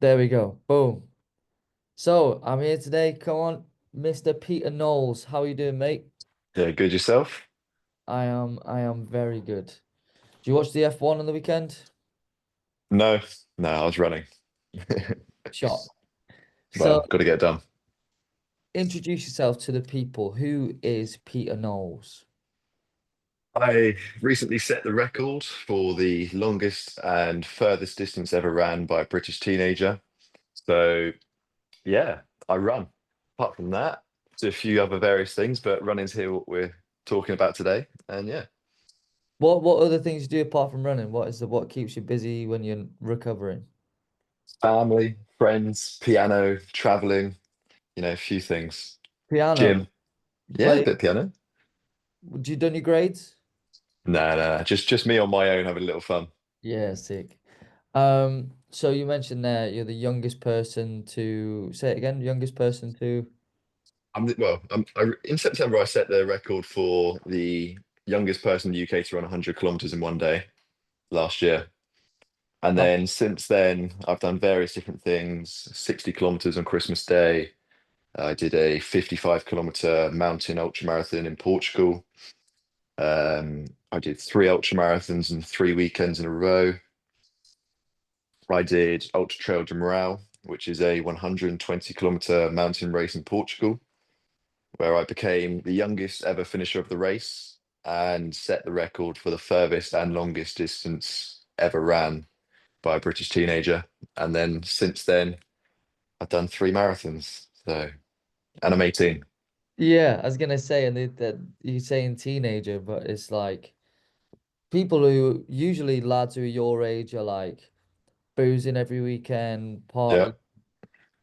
There we go. Boom. So I'm here today. Come on, Mr. Peter Knowles. How are you doing, mate? Yeah, good yourself? I am very good. Do you watch the F1 on the weekend? No, no, I was running. Shot. So Well, got to get it done. introduce yourself to the people. Who is Peter Knowles? I recently set the record for the longest and furthest distance ever ran by a British teenager. So, yeah, I run. Apart from that, do a few other various things, but running's here what we're talking about today. And yeah, What other things you do apart from running? What keeps you busy when you're recovering? family, friends, piano, traveling, a few things. Piano. Gym. You Yeah, a play? bit piano. Do you done your grades? No, no, just me on my own having a little fun. Yeah, sick. So you mentioned there you're the youngest person to say it again, youngest person to. In September, I set the record for the youngest person in the UK to run 100 kilometers in one day last year. And Oh, then since then, I've done various different things 60 kilometers on Christmas Day. I did a 55-kilometer mountain ultra marathon in Portugal. I did three ultra marathons in 3 weekends in a row. I did Ultra Trail de Moral, which is a 120-kilometer mountain race in Portugal, where I became the youngest ever finisher of the race and set the record for the furthest and longest distance ever ran by a British teenager. And then since then, I've done three marathons. And I'm 18. yeah, I was gonna say, and that you're saying teenager, but it's like people who usually lads who are your age are like boozing every weekend, Yeah. party.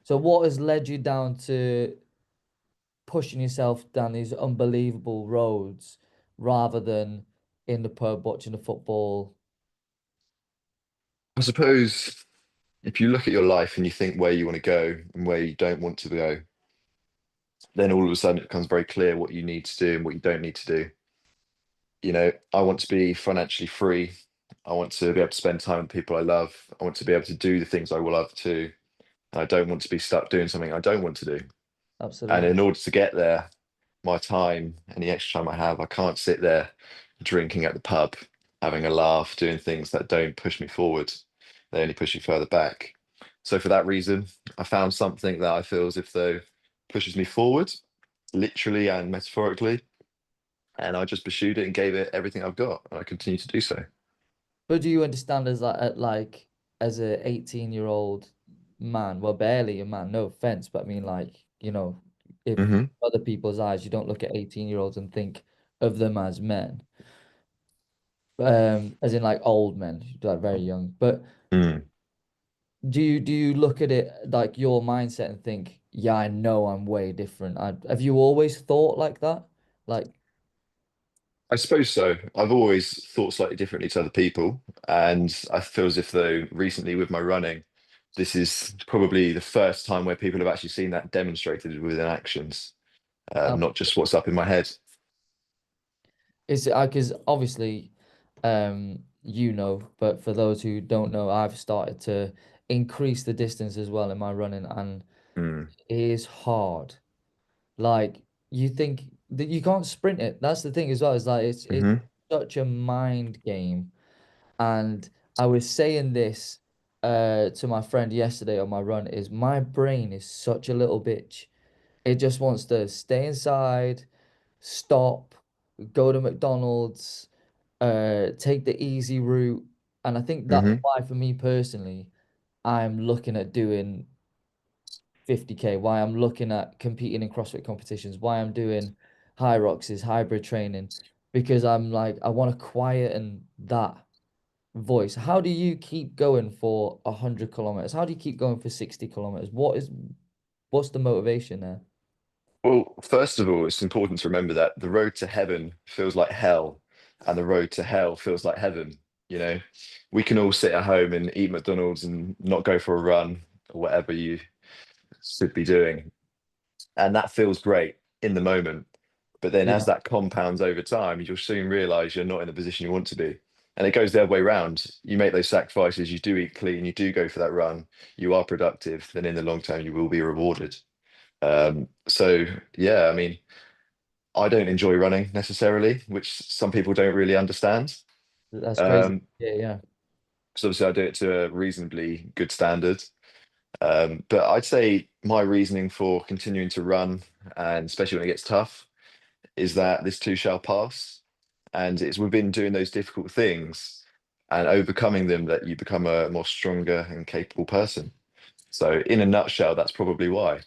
So what has led you down to pushing yourself down these unbelievable roads rather than in the pub watching the football? I suppose if you look at your life and you think where you want to go and where you don't want to go, then all of a sudden it becomes very clear what you need to do and what you don't need to do. I want to be financially free. I want to be able to spend time with people I love. I want to be able to do the things I will love to. And I don't want to be stuck doing something I don't want to do. And Absolutely. in order to get there, my time, any extra time I have, I can't sit there drinking at the pub, having a laugh, doing things that don't push me forward. They only push you further back. So for that reason, I found something that I feel as if though pushes me forward, literally and metaphorically. And I just pursued it and gave it everything I've got. And I continue to do so. But do you understand as like as a 18-year-old man, well barely a man, no offense, but I mean like, if Hmm. other people's eyes, you don't look at 18-year-olds and think of them as men. As in like old men, like very young. But Mm. do you look at it like your mindset and think, yeah, I know I'm way different. Have you always thought like that? Like, I suppose so. I've always thought slightly differently to other people. And I feel as if though recently with my running, this is probably the first time where people have actually seen that demonstrated within actions, uh, not just what's up in my head. it's because obviously, but for those who don't know, I've started to increase the distance as well in my running, and Mm. it is hard. Like you think that you can't sprint it. That's the thing as well. It's like it's Hmm. such a mind game. And I was saying this to my friend yesterday on my run is my brain is such a little bitch. It just wants to stay inside, stop, go to McDonald's, take the easy route. And I think that's Hmm. why for me personally, I'm looking at doing 50K, why I'm looking at competing in CrossFit competitions, why I'm doing high rocks is hybrid training, because I'm like, I want to quieten that voice. How do you keep going for 100 kilometers? How do you keep going for 60 kilometers? What's the motivation there? Well, first of all, it's important to remember that the road to heaven feels like hell, and the road to hell feels like heaven. You know, we can all sit at home and eat McDonald's and not go for a run or whatever you should be doing. And that feels great in the moment. But then as Yeah. that compounds over time, you'll soon realize you're not in the position you want to be. And it goes the other way around. You make those sacrifices, you do eat clean, you do go for that run, you are productive, then in the long term you will be rewarded. So yeah, I mean, I don't enjoy running necessarily, which some people don't really understand. That's crazy. Um, Yeah, yeah. so obviously I do it to a reasonably good standard. But I'd say my reasoning for continuing to run, and especially when it gets tough, is that this too shall pass. And it's within doing those difficult things and overcoming them that you become a more stronger and capable person. So, in a nutshell, that's probably why.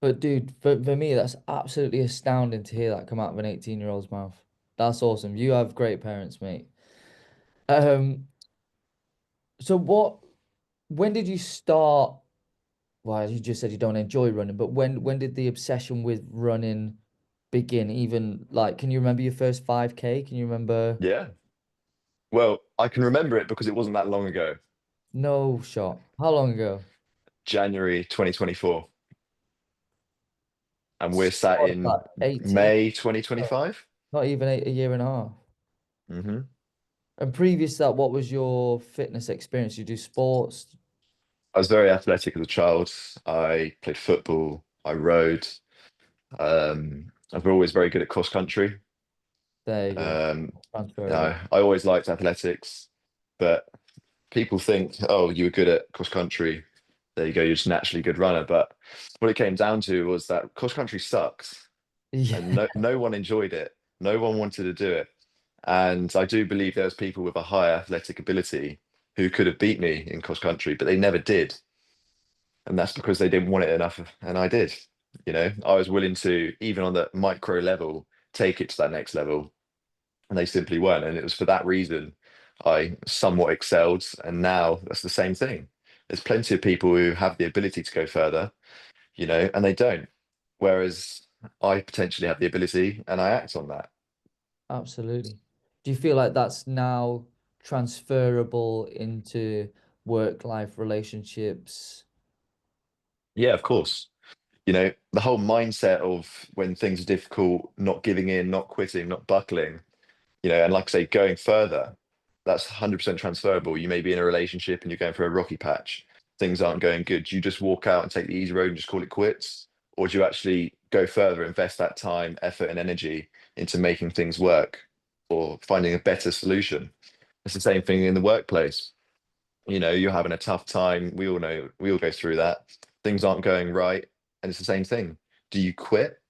But dude, for me, that's absolutely astounding to hear that come out of an 18-year-old's mouth. That's awesome. You have great parents, mate. Um, so when did you start? Well, you just said you don't enjoy running, but when did the obsession with running begin? Even like, can you remember your first 5K? Can you remember? Yeah. Well, I can remember it because it wasn't that long ago, No shot. How long ago? January 2024, and we're sat What, in like 18? May No, 2025. not even a year and a half. Hmm. And previous to that, what was your fitness experience? You do sports? I was very athletic as a child. I played football, I rode. I was always very good at cross country. There you go. Um, Transferable. I always liked athletics, but people think, oh, you were good at cross country. There you go, you're just naturally a good runner. But what it came down to was that cross country sucks, and Yeah, no one enjoyed it. No one wanted to do it. And I do believe there was people with a higher athletic ability who could have beat me in cross country, but they never did. And that's because they didn't want it enough, and I did. I was willing to, even on the micro level, take it to that next level, and they simply weren't. And it was for that reason I somewhat excelled. And now that's the same thing. There's plenty of people who have the ability to go further, and they don't. Whereas I potentially have the ability and I act on that. absolutely. Do you feel like that's now transferable into work-life relationships? Yeah, of course. The whole mindset of when things are difficult, not giving in, not quitting, not buckling, and like I say, going further, that's 100% transferable. You may be in a relationship and you're going through a rocky patch, things aren't going good. Do you just walk out and take the easy road and just call it quits? Or do you actually go further, invest that time, effort, and energy into making things work or finding a better solution? It's the same thing in the workplace. You're having a tough time. We all know, we all go through that. Things aren't going right. And it's the same thing. Do you quit?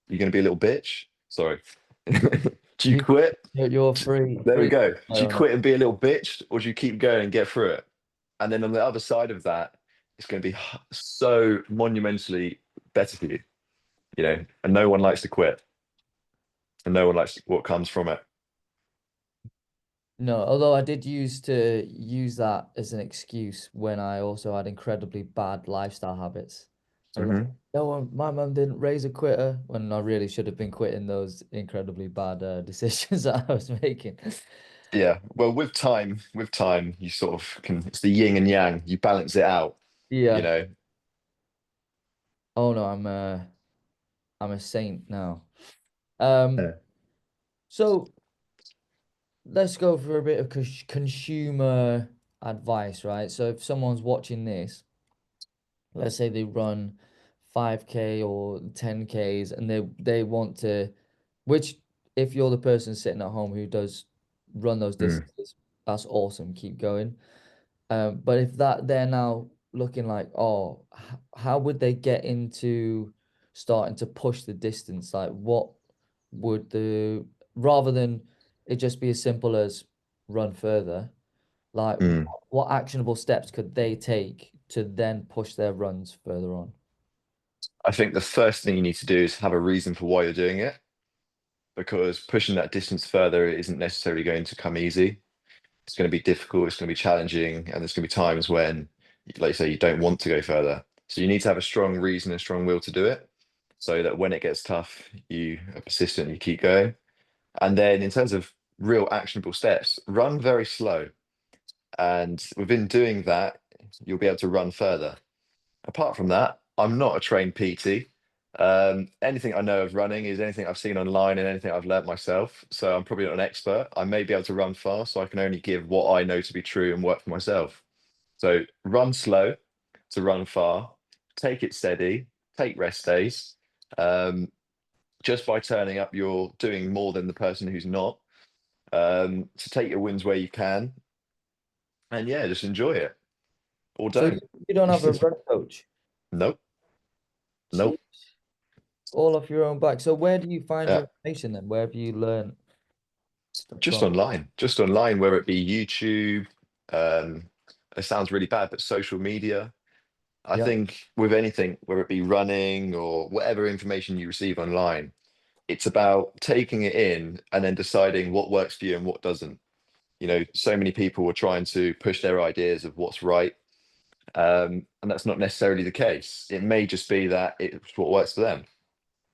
You're going to be a little bitch? Sorry. Do you You, quit? you're free, There we free. go. Do you On it. quit and be a little bitch, or do you keep going and get through it? And then on the other side of that, it's going to be so monumentally better for you, and no one likes to quit, and no one likes what comes from it. No, although I did used to use that as an excuse when I also had incredibly bad lifestyle habits. I was like, Hmm. no one, my mum didn't raise a quitter when I really should have been quitting those incredibly bad decisions that I was making. Yeah. Well, with time, you sort of can, it's the yin and yang, you balance it out, you Yeah. know. Oh no, I'm a saint now. Um, Yeah. so let's go for a bit of consumer advice, right? So if someone's watching this, let's say they run 5K or 10Ks and they want to, which if you're the person sitting at home who does run those Mm. distances, that's awesome, keep going. But if that they're now looking like, oh, how would they get into starting to push the distance? Like, what would rather than it just be as simple as run further, like, Mm. what actionable steps could they take to then push their runs further on? I think the first thing you need to do is have a reason for why you're doing it, because pushing that distance further isn't necessarily going to come easy. It's going to be difficult, it's going to be challenging, and there's going to be times when, like you say, you don't want to go further. So you need to have a strong reason and strong will to do it, so that when it gets tough, you are persistent, you keep going. And then in terms of real actionable steps, run very slow. And within doing that, you'll be able to run further. Apart from that, I'm not a trained PT. Anything I know of running is anything I've seen online and anything I've learnt myself. So I'm probably not an expert. I may be able to run fast, so I can only give what I know to be true and work for myself. So run slow to run far, take it steady, take rest days. Um, just by turning up, you're doing more than the person who's not. To take your wins where you can, and yeah, just enjoy it or So don't. you don't have a run coach? Nope, Jeez, nope. all off your own back. So where do you find Yeah, your information then? Where have you learned stuff just from? online, just online, whether it be YouTube. Um, it sounds really bad, but social media. I Yeah, think with anything, whether it be running or whatever information you receive online, it's about taking it in and then deciding what works for you and what doesn't. So many people are trying to push their ideas of what's right, and that's not necessarily the case. It may just be that it's what works for them.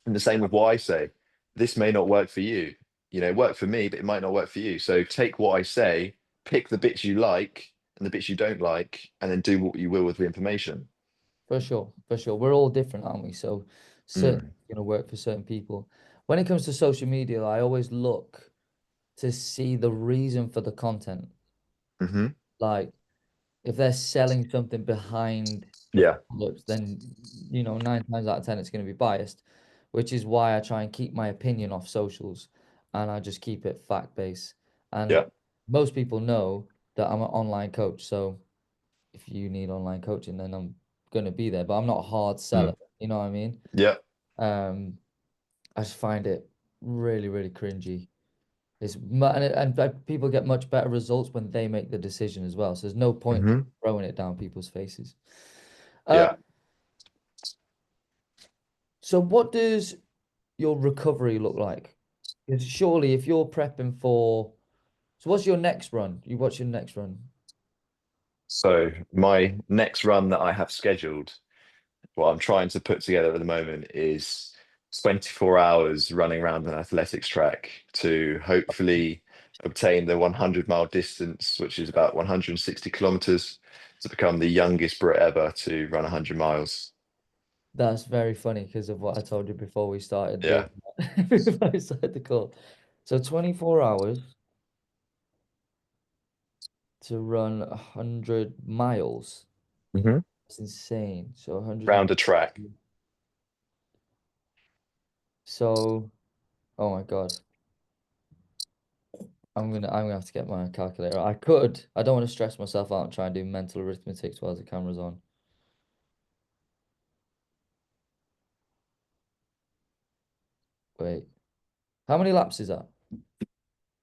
And the same with what I say. This may not work for you. It worked for me, but it might not work for you. So take what I say, pick the bits you like and the bits you don't like, and then do what you will with the information. for sure, for sure. We're all different, aren't we? So certain Mm. going to work for certain people. When it comes to social media, I always look to see the reason for the content. Hmm. Like if they're selling something behind the Yeah. product, then 9 times out of 10 it's going to be biased, which is why I try and keep my opinion off socials and I just keep it fact based. And Yeah. most people know that I'm an online coach, so if you need online coaching, then I'm gonna be there. But I'm not a hard seller, Mm. you know what I mean? Yeah. Um, I just find it really, really cringy. And people get much better results when they make the decision as well. So there's no point Hmm. throwing it down people's faces. Um, Yeah. so what does your recovery look like? Because surely if you're prepping for, so what's your next run? What's your next run? So my next run that I have scheduled, what I'm trying to put together at the moment is 24 hours running around an athletics track to hopefully obtain the 100-mile distance, which is about 160 kilometers, to become the youngest Brit ever to run 100 miles. That's very funny because of what I told you before we started doing Yeah. that. Before I started the call. So 24 hours to run 100 miles. Hmm. That's insane. So 100. Round a track. So, oh my God. I'm gonna have to get my calculator. I don't want to stress myself out and try and do mental arithmetic while the camera's on. Wait. How many laps is that?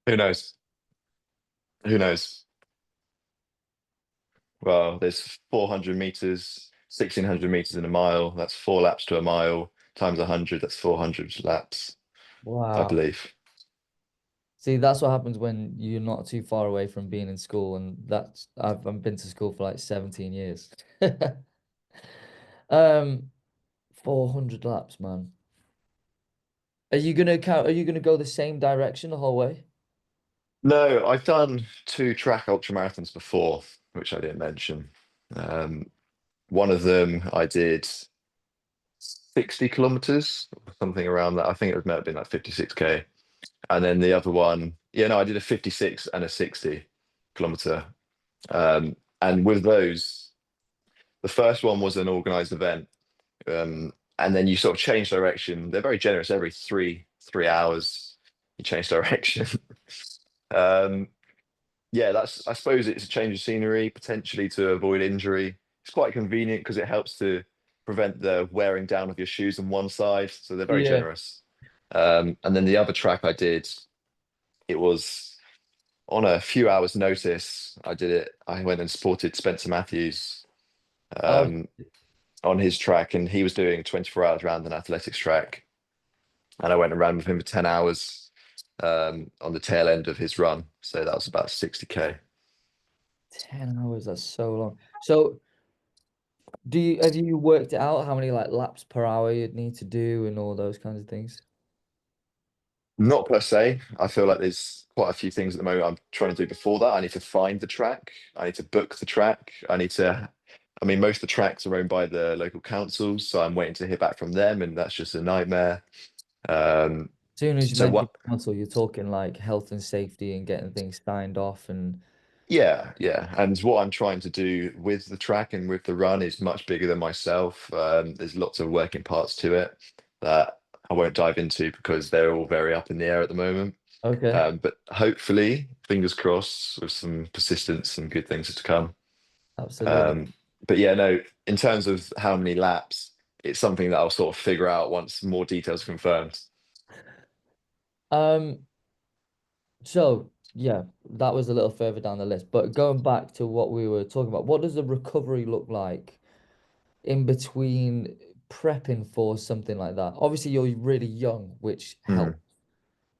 Who knows? Who knows? Well, there's 400 meters, 1600 meters in a mile. That's 4 laps to a mile times 100. That's 400 laps, I Wow. believe. See, that's what happens when you're not too far away from being in school, and I've been to school for like 17 years. Um, 400 laps, man. Are you gonna go the same direction the whole way? No, I've done two track ultra marathons before, which I didn't mention. Um, one of them I did 60 kilometers, something around that. I think it might have been like 56K. And then the other one, yeah, no, I did a 56 and a 60 kilometer. And with those, the first one was an organized event. And then you sort of change direction. They're very generous every three hours. You change direction. Um, yeah, I suppose it's a change of scenery, potentially to avoid injury. It's quite convenient because it helps to prevent the wearing down of your shoes on one side. So they're very Yeah. generous. And then the other track I did, it was on a few hours' notice. I did it. I went and supported Spencer Matthews Oh, um, on his track, and he was doing 24 hours around an athletics track. And I went and ran with him for 10 hours on the tail end of his run. So that was about 60K. 10 hours, that's so long. So have you worked it out how many like laps per hour you'd need to do and all those kinds of things? Not per se. I feel like there's quite a few things at the moment I'm trying to do before that. I need to find the track. I need to book the track. I need to I mean, most of the tracks are owned by the local councils, so I'm waiting to hear back from them, and that's just a nightmare. Um, As soon as you so mention what? council, you're talking like health and safety and getting things signed off and Yeah, yeah. And what I'm trying to do with the track and with the run is much bigger than myself. There's lots of working parts to it that I won't dive into because they're all very up in the air at the moment. okay, But hopefully, fingers crossed, with some persistence and good things to come. absolutely. Um, but yeah, no, in terms of how many laps, it's something that I'll sort of figure out once more details are confirmed. Um, so yeah, that was a little further down the list. But going back to what we were talking about, what does the recovery look like in between prepping for something like that? Obviously, you're really young, which helps Mm,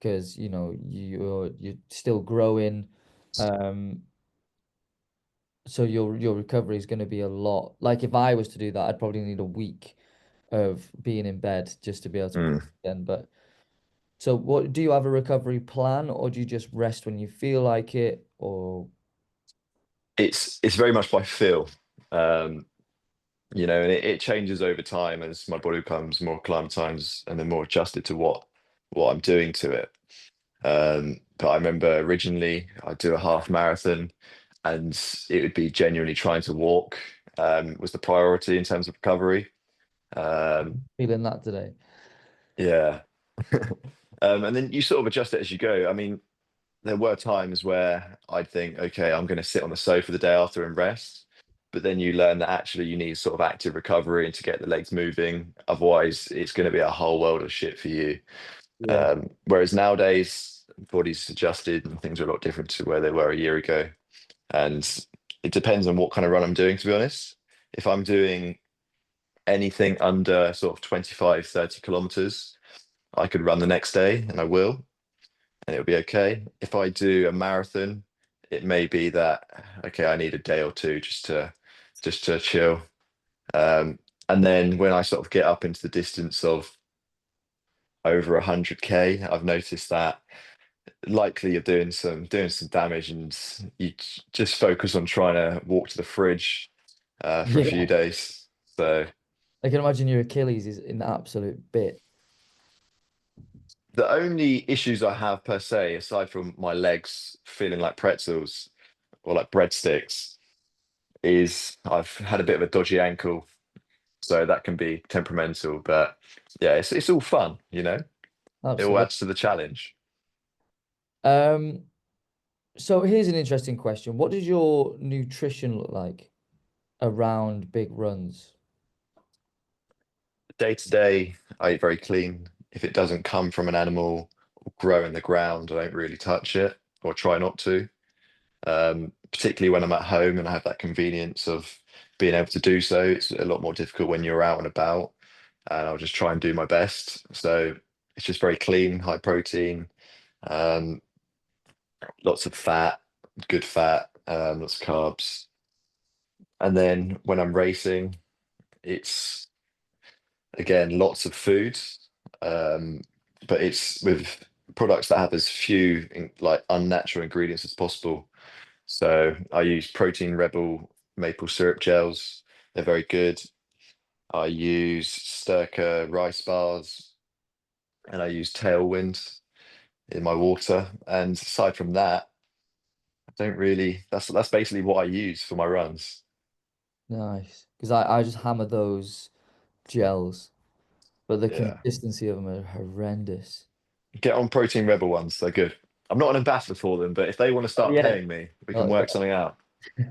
because you know you're still growing. Um, so your recovery is going to be a lot. Like if I was to do that, I'd probably need a week of being in bed just to be able to prep mm. again. But so what do you have a recovery plan or do you just rest when you feel like it? Or It's very much by feel. Um, and it changes over time as my body becomes more acclimatized and then more adjusted to what I'm doing to it. But I remember originally I'd do a half marathon and it would be genuinely trying to walk was the priority in terms of recovery. Um, feeling that today? yeah. And then you sort of adjust it as you go. I mean, there were times where I'd think, okay, I'm going to sit on the sofa the day after and rest. But then you learn that actually you need sort of active recovery and to get the legs moving. Otherwise, it's going to be a whole world of shit for you. Yeah. Whereas nowadays, body's adjusted and things are a lot different to where they were a year ago. And it depends on what kind of run I'm doing, to be honest. If I'm doing anything under sort of 25, 30 kilometers, I could run the next day and I will, and it'll be okay. If I do a marathon, it may be that, okay, I need a day or two just to chill. Um, and then when I sort of get up into the distance of over 100K, I've noticed that likely you're doing some damage and you just focus on trying to walk to the fridge for a few Yeah. days. So I can imagine your Achilles is an absolute bit. the only issues I have per se, aside from my legs feeling like pretzels or like breadsticks, is I've had a bit of a dodgy ankle, so that can be temperamental. But yeah, it's all fun. It all Absolutely. adds to the challenge. Um, so here's an interesting question. What does your nutrition look like around big runs? Day to day, I eat very clean. If it doesn't come from an animal or grow in the ground, I don't really touch it or try not to. Particularly when I'm at home and I have that convenience of being able to do so. It's a lot more difficult when you're out and about, and I'll just try and do my best. So it's just very clean, high protein, um, lots of fat, good fat, lots of carbs. And then when I'm racing, it's again lots of food, um, but it's with products that have as few like unnatural ingredients as possible. So I use Protein Rebel maple syrup gels. They're very good. I use Sturka rice bars and I use Tailwind in my water. And aside from that, I don't really, that's basically what I use for my runs. Nice. Because I just hammer those gels, but the Yeah. consistency of them are horrendous. Get on Protein Rebel ones. They're good. I'm not an ambassador for them, but if they want to Oh, start yeah. paying me, we can Not work something out.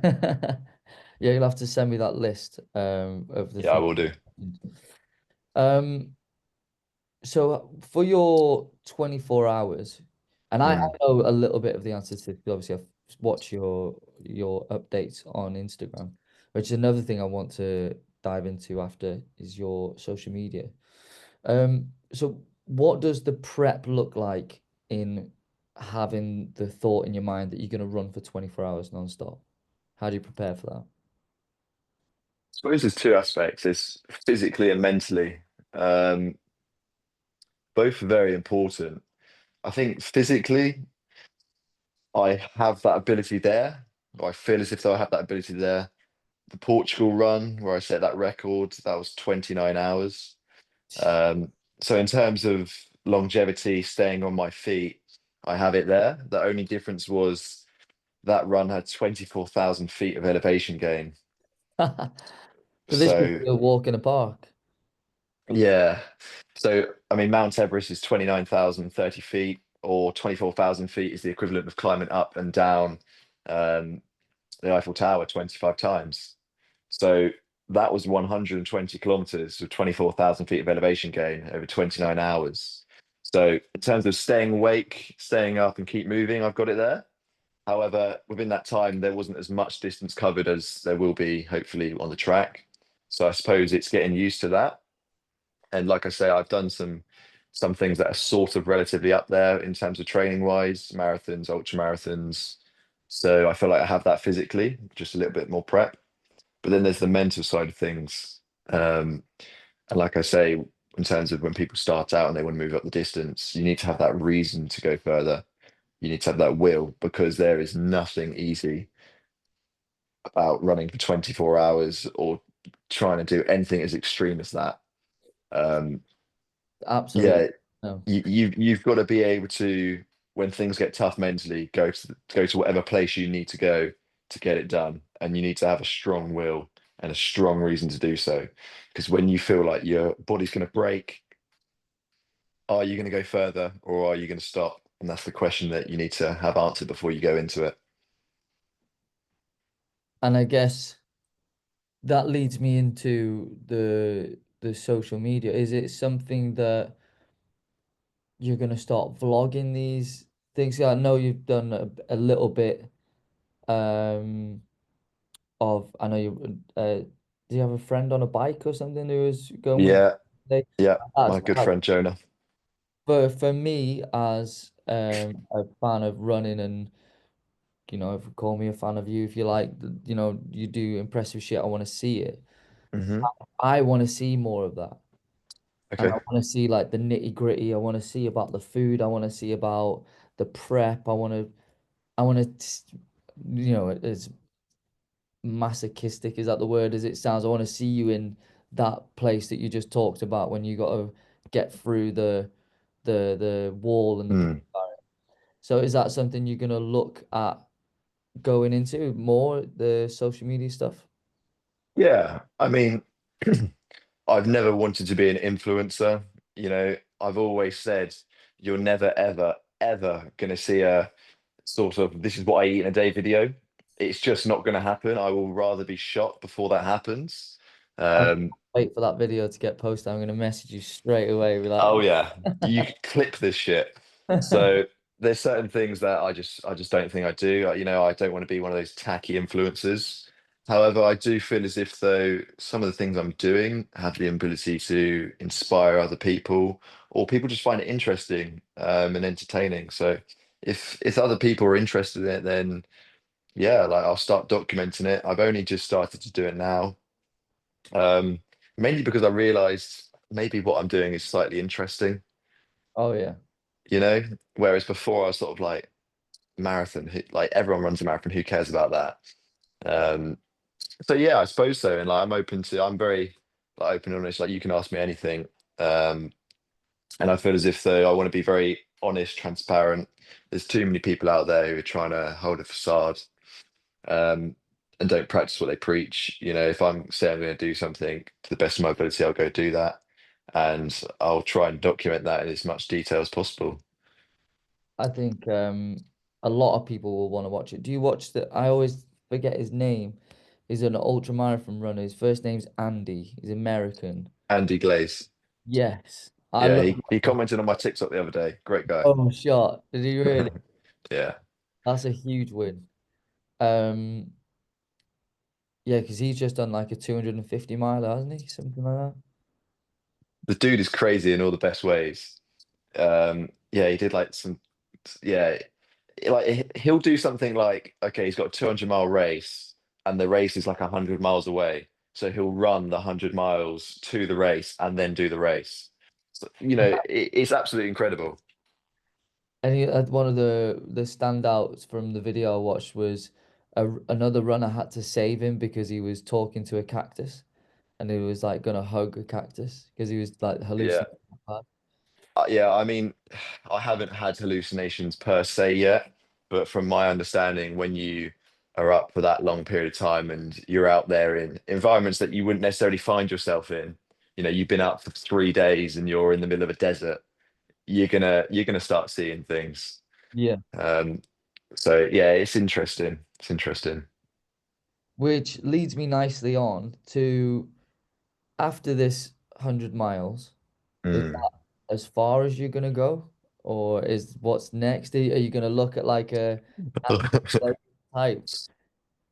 bad. Yeah, you'll have to send me that list of the Yeah, I things. will do. Um, so for your 24 hours, and I Mm. know a little bit of the answer to this, 'cause obviously I've watched your updates on Instagram, which is another thing I want to dive into after is your social media. So what does the prep look like in having the thought in your mind that you're going to run for 24 hours non-stop? How do you prepare for that? I suppose there's two aspects. It's physically and mentally. Um, Both are very important. I think physically, I have that ability there, or I feel as if though I have that ability there. the Portugal run where I set that record. That was 29 hours. Um, so in terms of longevity, staying on my feet, I have it there. The only difference was that run had 24,000 feet of elevation gain. So this could So be a walk in a park. yeah. So I mean, Mount Everest is 29,030 feet, or 24,000 feet is the equivalent of climbing up and down um, the Eiffel Tower 25 times. So that was 120 kilometers with 24,000 feet of elevation gain over 29 hours. So in terms of staying awake, staying up and keep moving, I've got it there. However, within that time, there wasn't as much distance covered as there will be hopefully on the track. So I suppose it's getting used to that. And like I say, I've done some things that are sort of relatively up there in terms of training wise, marathons, ultra marathons. So I feel like I have that physically, just a little bit more prep. But then there's the mental side of things. Um, and like I say, in terms of when people start out and they want to move up the distance, you need to have that reason to go further. You need to have that will because there is nothing easy about running for 24 hours or trying to do anything as extreme as that. Um, Absolutely. yeah, No. you've got to be able to, when things get tough mentally, go to whatever place you need to go to get it done, and you need to have a strong will and a strong reason to do so. Because when you feel like your body's going to break, are you going to go further or are you going to stop? And that's the question that you need to have answered before you go into it. And I guess that leads me into the social media. Is it something that you're gonna start vlogging these things? I know you've done a little bit um I know you do you have a friend on a bike or something who was going with Yeah, you? yeah, That's my good like friend Jonah. for me as a fan of running and if you call me a fan of you if you like you do impressive shit, I want to see it. Hmm. I want to see more of that. And I Okay. want to see like the nitty gritty. I want to see about the food. I want to see about the prep. I want to, as masochistic, is that the word as it sounds? I want to see you in that place that you just talked about when you got to get through the wall and the Hmm. barbed wire. So is that something you're gonna look at going into more, the social media stuff? Yeah, I mean, I've never wanted to be an influencer. I've always said you're never, ever, ever going to see a sort of this is what I eat in a day video. It's just not going to happen. I will rather be shot before that happens. I Um, wait for that video to get posted. I'm gonna message you straight away. Be like, oh yeah, you could clip this shit. So there's certain things that I just don't think I do. I don't want to be one of those tacky influencers. However, I do feel as if though some of the things I'm doing have the ability to inspire other people, or people just find it interesting and entertaining. So if other people are interested in it, then yeah, like I'll start documenting it. I've only just started to do it now, um, mainly because I realized maybe what I'm doing is slightly interesting, oh yeah. you know? Whereas before I was sort of like marathon, like everyone runs a marathon, who cares about that? Um, so yeah, I suppose so. And like I'm very like open and honest, like you can ask me anything. Um, and I feel as if though I want to be very honest, transparent. There's too many people out there who are trying to hold a facade um, and don't practice what they preach. If I'm saying I'm going to do something to the best of my ability, I'll go do that, and I'll try and document that in as much detail as possible. I think a lot of people will want to watch it. Do you watch the? I always forget his name. He's an ultra marathon runner. His first name's Andy. He's American. Andy Glaze, Yes, I yeah, love he watching. commented on my TikTok the other day. Great guy. Oh, shot! Did he really? Yeah, That's a huge win. Um, yeah, because he's just done like a 250 mile, hasn't he? Something like that. the dude is crazy in all the best ways. Yeah, he did like some, yeah, like he'll do something like, okay, he's got a 200-mile race, and the race is like 100 miles away. So he'll run the 100 miles to the race and then do the race. So, it's absolutely incredible. And he had one of the standouts from the video I watched was another runner had to save him because he was talking to a cactus and he was like gonna hug a cactus because he was like Yeah. hallucinating. Yeah, I mean, I haven't had hallucinations per se yet, but from my understanding, when you are up for that long period of time and you're out there in environments that you wouldn't necessarily find yourself in, you've been out for 3 days and you're in the middle of a desert, you're gonna start seeing things. Yeah. Um, so yeah, it's interesting. It's interesting. Which leads me nicely on to after this 100 miles, is Mm. that as far as you're gonna go? Or is what's next? Are you gonna look at like a like type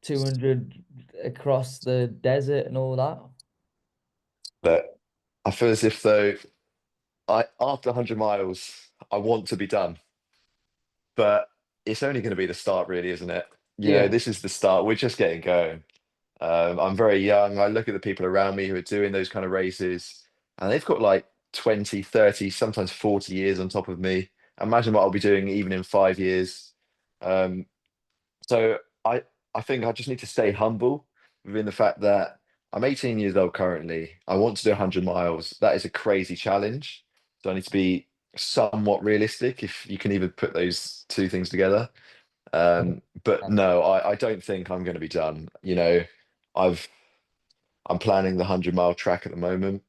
200 across the desert and all that? But I feel as if though I after 100 miles, I want to be done. But it's only going to be the start, really, isn't it? Yeah. This is the start. We're just getting going. I'm very young. I look at the people around me who are doing those kind of races, and they've got like 20, 30, sometimes 40 years on top of me. Imagine what I'll be doing even in 5 years. Um, so I think I just need to stay humble within the fact that I'm 18 years old currently. I want to do 100 miles. That is a crazy challenge. So I need to be somewhat realistic, if you can even put those two things together. But no, I don't think I'm going to be done. I've I'm planning the 100-mile track at the moment,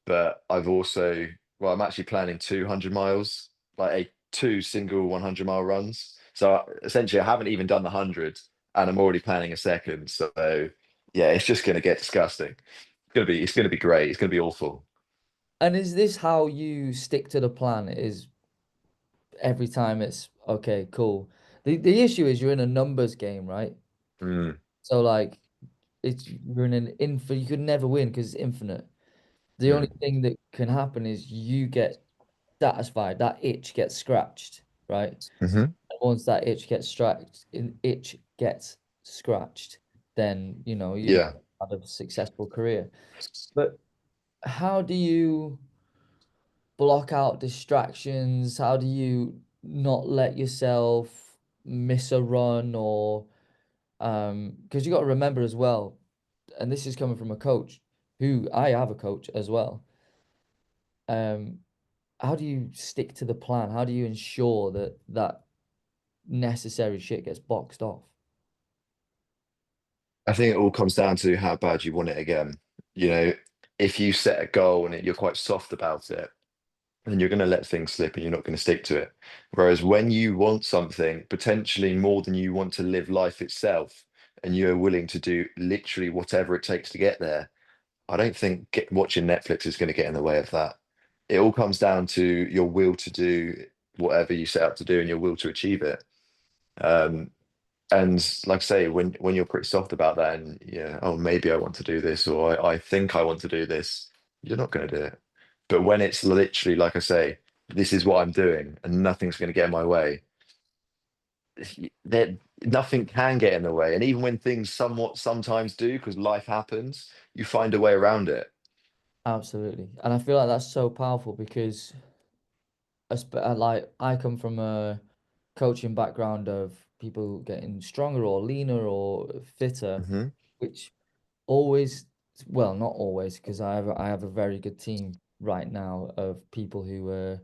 but well, I'm actually planning 200 miles, like two single 100-mile runs. So essentially, I haven't even done the 100, and I'm already planning a second. So yeah, it's just going to get disgusting. It's going to be great. It's going to be awful. And is this how you stick to the plan? Is every time it's okay, cool. The issue is you're in a numbers game, right? Mm, So like it's you're in an infinite you could never win because it's infinite. The only mm, thing that can happen is you get satisfied, that itch gets scratched, right? hmm. And once that itch gets scratched, then you Yeah. have a successful career. But how do you block out distractions? How do you not let yourself miss a run or because you got to remember as well, and this is coming from a coach who I have a coach as well. Um, how do you stick to the plan? How do you ensure that that necessary shit gets boxed off? I think it all comes down to how bad you want it again. You know, if you set a goal and you're quite soft about it, then you're going to let things slip and you're not going to stick to it. Whereas when you want something potentially more than you want to live life itself, and you're willing to do literally whatever it takes to get there, I don't think watching Netflix is going to get in the way of that. It all comes down to your will to do whatever you set out to do and your will to achieve it. Um, and like I say, when you're pretty soft about that, and yeah, oh, maybe I want to do this, or I think I want to do this, you're not going to do it. But when it's literally, like I say, this is what I'm doing, and nothing's going to get in my way, that nothing can get in the way. And even when things somewhat sometimes do, because life happens, you find a way around it. Absolutely. And I feel like that's so powerful because like I come from a coaching background of people getting stronger or leaner or fitter, Hmm. which always, well, not always, because I have a very good team right now of people who are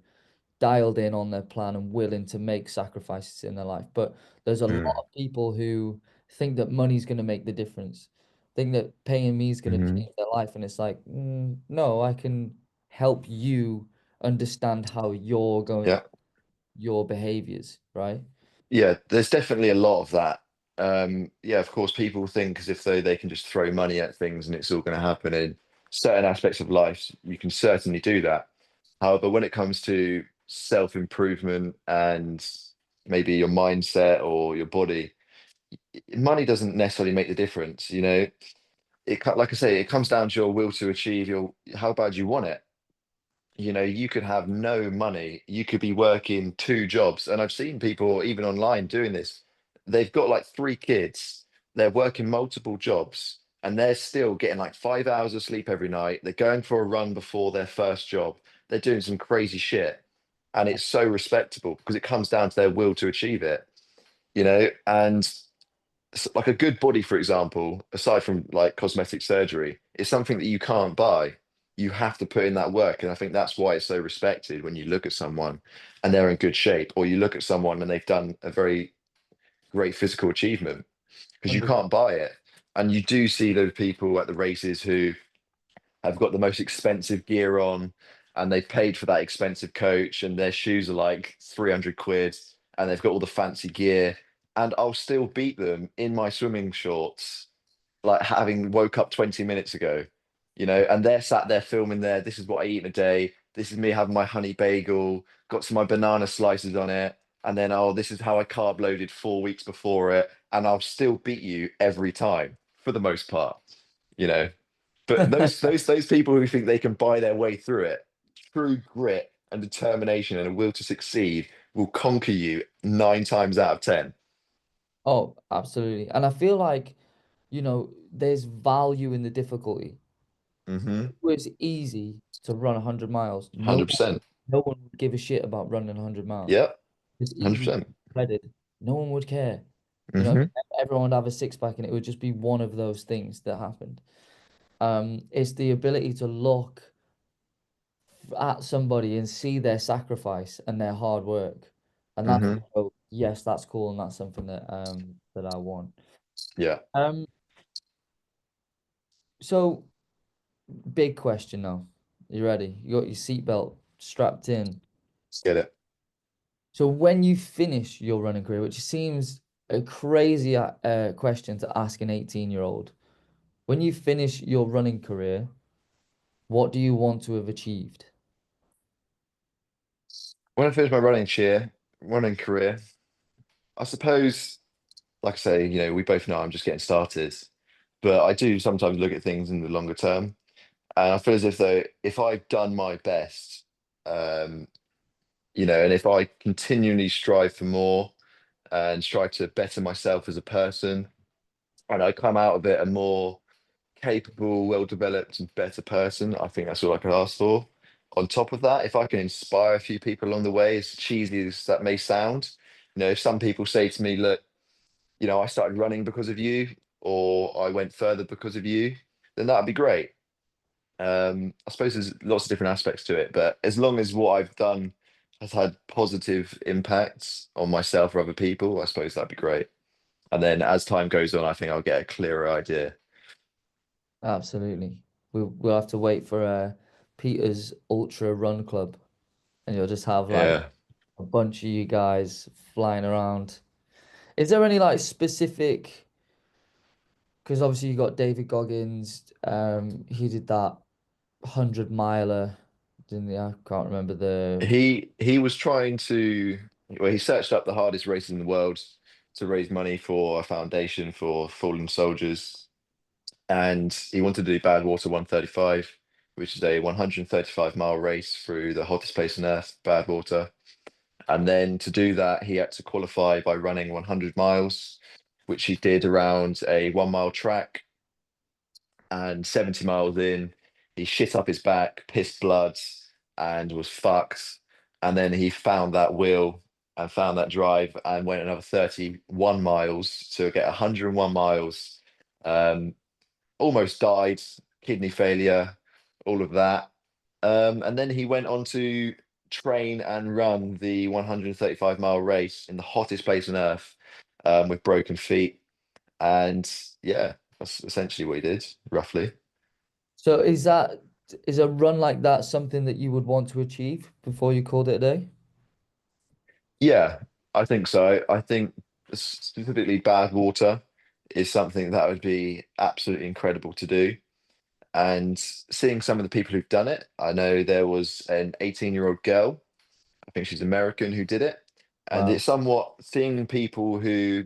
dialed in on their plan and willing to make sacrifices in their life. But there's a lot Mm. of people who think that money's going to make the difference, think that paying me is going to Hmm. change their life. And it's like, no, I can help you understand how you're going, Yeah. your behaviors, right? Yeah, there's definitely a lot of that. Yeah, of course, people think as if though they can just throw money at things and it's all going to happen in certain aspects of life. You can certainly do that. However, when it comes to self-improvement and maybe your mindset or your body, money doesn't necessarily make the difference. Like I say, it comes down to your will to achieve your how bad you want it. You could have no money. You could be working two jobs. And I've seen people even online doing this. They've got like three kids. They're working multiple jobs and they're still getting like 5 hours of sleep every night. They're going for a run before their first job. They're doing some crazy shit. And it's so respectable because it comes down to their will to achieve it. And like a good body, for example, aside from like cosmetic surgery, is something that you can't buy. You have to put in that work. And I think that's why it's so respected when you look at someone and they're in good shape, or you look at someone and they've done a very great physical achievement, because you 100. can't buy it. And you do see those people at the races who have got the most expensive gear on, and they've paid for that expensive coach, and their shoes are like 300 quid, and they've got all the fancy gear. And I'll still beat them in my swimming shorts, like having woke up 20 minutes ago, and they're sat there filming there. This is what I eat in a day. This is me having my honey bagel, got some of my banana slices on it. And then, oh, this is how I carb loaded 4 weeks before it. And I'll still beat you every time for the most part, you know. But those people who think they can buy their way through it, true grit and determination and a will to succeed will conquer you 9 times out of 10. Oh, absolutely. And I feel like, there's value in the difficulty. Mm-hmm. It was easy to run 100 miles. No one, 100%. no one would give a shit about running 100 miles. Yep. It's easy, 100%. shredded. No one would care. Hmm. Everyone would have a six pack and it would just be one of those things that happened. It's the ability to look at somebody and see their sacrifice and their hard work. And that's, Hmm. yes, that's cool and that's something that I want. Yeah. Um, so big question now. You ready? You got your seatbelt strapped in. Let's get it. So when you finish your running career, which seems a crazy question to ask an 18-year-old, when you finish your running career, what do you want to have achieved? When I finish my running career, I suppose, like I say, we both know I'm just getting started, but I do sometimes look at things in the longer term. And I feel as if though, if I've done my best, um, and if I continually strive for more and strive to better myself as a person, and I come out of it a more capable, well-developed, and better person, I think that's all I could ask for. On top of that, if I can inspire a few people along the way, as cheesy as that may sound, if some people say to me, look, I started running because of you, or I went further because of you, then that'd be great. I suppose there's lots of different aspects to it, but as long as what I've done has had positive impacts on myself or other people, I suppose that'd be great. And then as time goes on, I think I'll get a clearer idea. Absolutely. We'll have to wait for Peter's Ultra Run Club, and you'll just have like Yeah. a bunch of you guys flying around. Is there any like specific? Because obviously you got David Goggins. He did that 100 miler, didn't he? I can't remember the. He was trying to, well, he searched up the hardest races in the world to raise money for a foundation for fallen soldiers, and he wanted to do Badwater 135, which is a 135-mile race through the hottest place on earth, Badwater. And then to do that, he had to qualify by running 100 miles, which he did around a 1 mile track. And 70 miles in, he shit up his back, pissed blood, and was fucked. And then he found that wheel and found that drive and went another 31 miles to get 101 miles. Um, Almost died, kidney failure, all of that. And then he went on to train and run the 135-mile race in the hottest place on earth, with broken feet. And yeah, that's essentially what he did, roughly. So is a run like that something that you would want to achieve before you called it a day? Yeah, I think so. I think specifically bad water is something that would be absolutely incredible to do. And seeing some of the people who've done it, I know there was an 18-year-old girl, I think she's American, who did it. And Wow. it's somewhat seeing people who,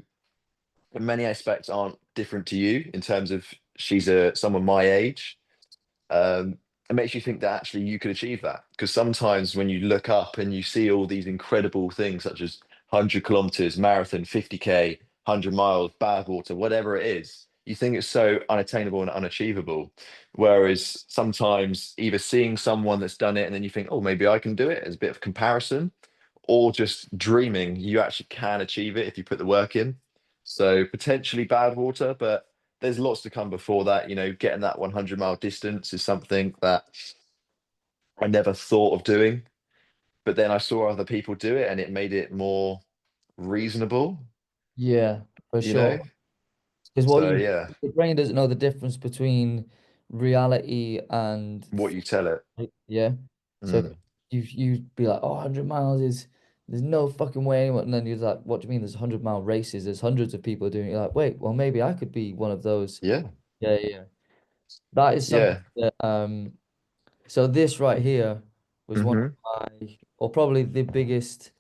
in many aspects, aren't different to you in terms of she's someone my age. It makes you think that actually you could achieve that. Because sometimes when you look up and you see all these incredible things, such as 100 kilometers, marathon, 50K, 100 miles, Badwater, whatever it is, you think it's so unattainable and unachievable. Whereas sometimes either seeing someone that's done it and then you think, oh, maybe I can do it as a bit of comparison, or just dreaming you actually can achieve it if you put the work in. So potentially bad water, but there's lots to come before that. Getting that 100-mile distance is something that I never thought of doing. But then I saw other people do it and it made it more reasonable, Yeah, for you know? sure. Because So yeah, the brain doesn't know the difference between reality and what you tell it. yeah. So Mm, you'd be like, oh, 100 miles is there's no fucking way anyone. And then you're like, what do you mean? There's 100-mile races. There's hundreds of people doing it. You're like, wait, well maybe I could be one of those. yeah. Yeah, yeah. Yeah. That is something Yeah. that so this right here was one of Hmm. my, or probably the biggest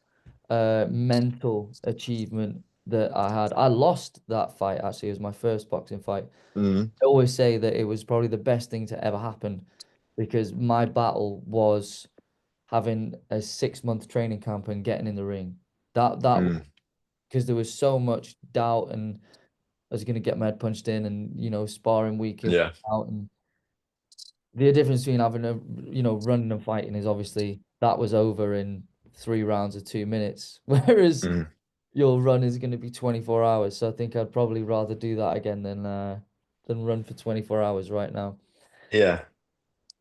mental achievement that I had. I lost that fight actually. It was my first boxing fight. Mm, I always say that it was probably the best thing to ever happen because my battle was having a 6 month training camp and getting in the ring. That mm, because there was so much doubt and I was gonna get my head punched in and sparring week in yeah. out and the difference between having a running and fighting is obviously that was over in 3 rounds of 2 minutes, whereas Mm, your run is going to be 24 hours. So I think I'd probably rather do that again than run for 24 hours right now. yeah.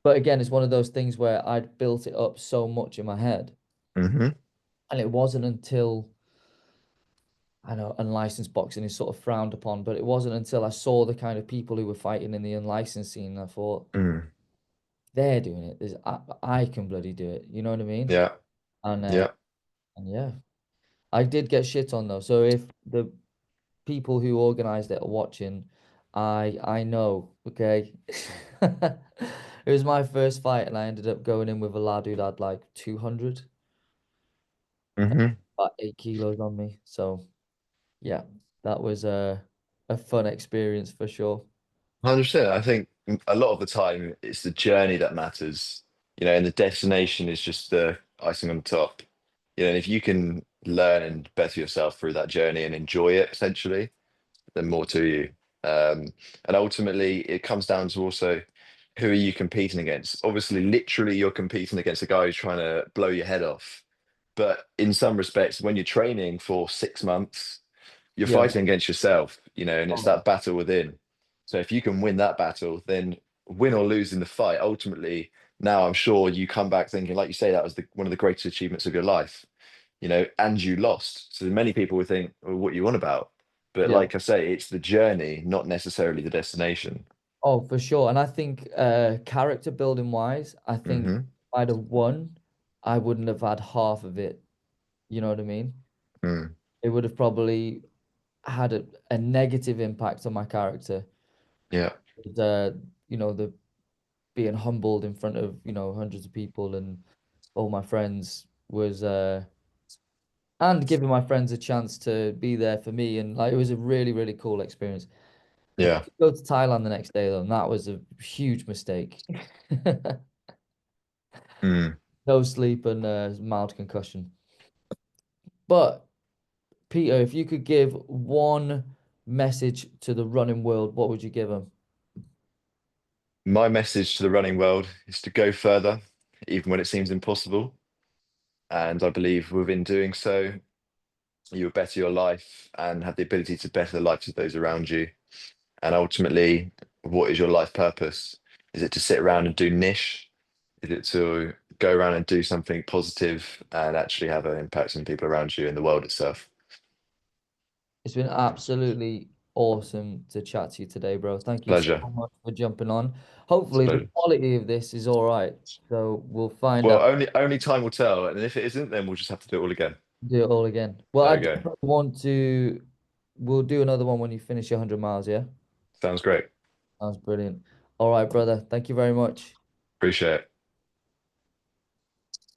But again, it's one of those things where I'd built it up so much in my head, Hmm. and it wasn't until I know unlicensed boxing is sort of frowned upon, but it wasn't until I saw the kind of people who were fighting in the unlicensed scene, I thought Mm, they're doing it. I can bloody do it. You know what I mean? yeah. And Yeah. yeah, I did get shit on though. So if the people who organized it are watching, I know, okay. It was my first fight and I ended up going in with a lad who'd had like 200, Hmm. about 8 kilos on me. So yeah, that was a fun experience for sure. 100%. I think a lot of the time it's the journey that matters, and the destination is just the icing on top. And if you can learn and better yourself through that journey and enjoy it, essentially, then more to you. And ultimately, it comes down to also who are you competing against? Obviously, literally, you're competing against a guy who's trying to blow your head off. But in some respects, when you're training for 6 months, you're Yeah. fighting against yourself, and it's Oh, that battle within. So if you can win that battle, then win or lose in the fight, ultimately, now I'm sure you come back thinking, like you say, that was one of the greatest achievements of your life, and you lost. So many people would think, well, what you want about? But yeah. like I say, it's the journey, not necessarily the destination. Oh, for sure. And I think character building wise, I think if Hmm. I'd have won, I wouldn't have had half of it. You know what I mean? Mm. It would have probably had a negative impact on my character. Yeah. The the being humbled in front of hundreds of people and all my friends was and giving my friends a chance to be there for me and like it was a really cool experience. I Yeah. did go to Thailand the next day though, and that was a huge mistake. Mm. No sleep and mild concussion. But Peter, if you could give one message to the running world, what would you give them? My message to the running world is to go further, even when it seems impossible. And I believe within doing so, you will better your life and have the ability to better the lives of those around you. And ultimately, what is your life purpose? Is it to sit around and do niche? Is it to go around and do something positive and actually have an impact on people around you and the world itself? It's been absolutely awesome to chat to you today, bro. Thank you so Pleasure. much for jumping on. It's a Hopefully, the pleasure. quality of this is all right. So we'll find Well, out. only time will tell. And if it isn't, then we'll just have to do it all again. Do it all again. Well, There I we go. definitely want to. We'll do another one when you finish your 100 miles, yeah? Sounds great. Sounds brilliant. All right, brother. Thank you very much. Appreciate it.